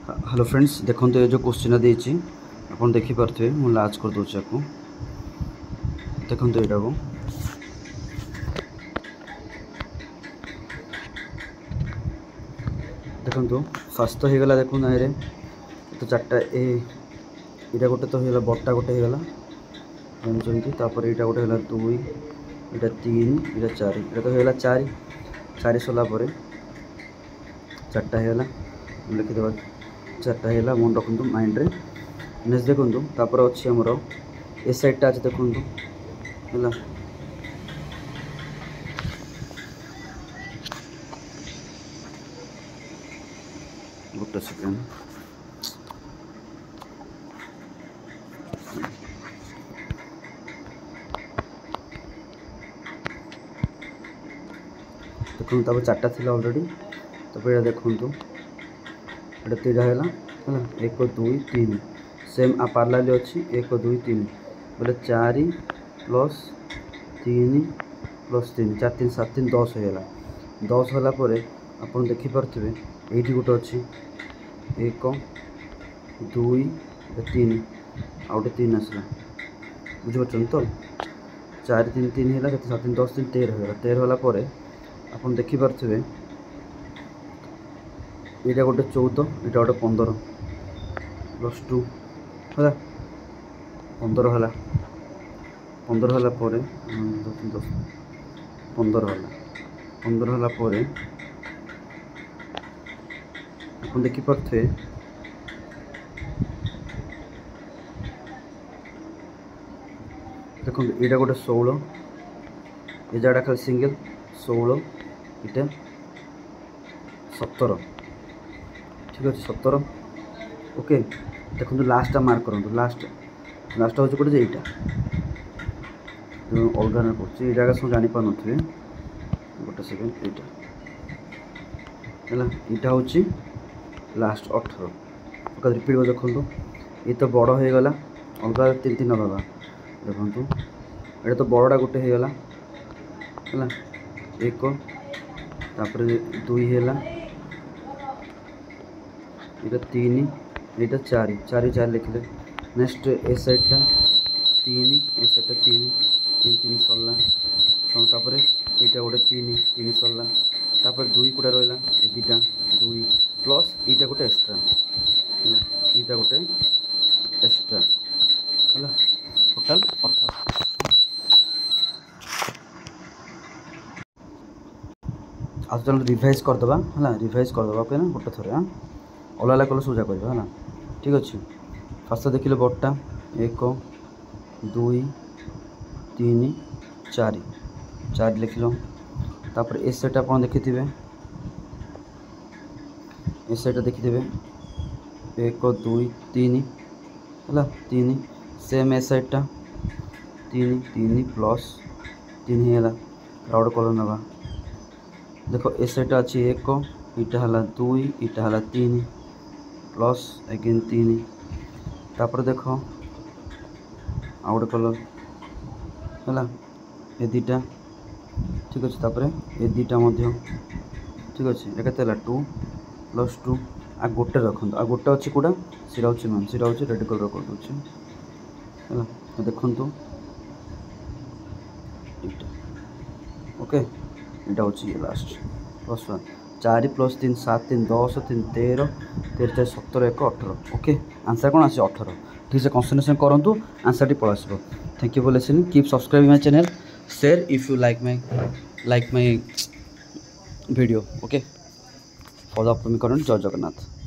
Hello friends, देखो ये जो क्वेश्चन देती आप देखिपे मुझे लाज कर दूसरी आपको देखो यहाँ को देखो फास्ट तो होगा देखो ना तो चार्टा यहाँ गोटे तो होगा बटा गोटे होगा जानते यहाँ गोटे है 2 यहाँ 3 यहाँ 4 यहाँ तो होगा 4 सरला चार्टा होगा लिखिदेवा चार्टा है मन रखु माइंड रे नेक्स्ट देखो तापर अच्छी आमर ए साइडटा अच्छे देखो है गोटे सेकेंड देखो तब चार्टा थी अलरेडी तब ये देखो ये 3 है 1 2 3 सेम आ पार्लाली अच्छी 1 2 3 बोले 4 प्लस 3 प्लस 3 4 3 7 3 10 होगा 10 होगापर आप देखिपे ये गोटे अच्छी 1 2 3 आ गए 3 आसला बुझीपार तो 4 3 3 है 7 3 10 3 13 होगा 13 होगापर आप देखिपे यहाँ गोटे 14 यहाँ गोटे 15 प्लस 2 है 15 है 15 है 10 15 है 15 है आप देखिपे देखो यहाँ गोटे 16 ये जगह खाली सिंगल 16 इटा 17 ठीक अच्छे 17 ओके देखो लास्ट मार्क करूँ लास्ट हूँ गोटे यहाँ अलग पड़े ये जगह सब जापार थे गोटे सेकेंड यहाँ यहाँ हूँ लास्ट 18 ओके रिपीट कर देखो ये तो बड़ हो गला अलग 3 3 अलग देखो ये तो बड़ा गोटे होगा है 1 तापर 2 है ये 3 ये 4 4 4 लिखले नेक्स्ट ए साइडटा 3 ए साइडटा 3 3 3 सरला तापर यहाँ गोटे 3 3 सरला तापर 2 कोटा रहा ये 2टा 2 प्लस यहाँ गोटे एक्स्ट्रा है यहाँ गोटे एक्स्ट्रा है टोटाल 18 आज चलो रिवाइज करदे है रिवाइज करदे ओके ना गोटे थोड़े हाँ अलग अलग कलर सूजा कर ठीक अच्छे फास्ट देखिले बटा 1 2 3 4 4 लिखल तापर ए सेट आप देखिथे ए सेट देखिथे 1 2 3 है 3 सेम ए साइडटा 3 3 प्लस 3 है गोटे कलर ना देखो ए साइडटा अच्छी 1 इटा है 2 इटा है 3 प्लस अगेन 3 तापर देख आ गोटे कलर है ये 2टा ठीक अच्छे तापर ये 2टा ठीक अच्छे ये के 2 प्लस 2 आ गोटे रखु आ गोटे अच्छे कौटा सीरा हूँ मैम सीरा हूँ रेड कलर कर दूसरी है देखु ओके यहाँ हूँ ये last plus 1 4 plus 3 7 3 10 3 13 13 4 17 1 18 okay answer कौन आस 18 ठीक से कन्सनट्रेशन करूँ आंसर टी पड़ा आसो thank you for listening keep subscribe my channel share if you like my video okay for the upcoming content जय जगन्नाथ।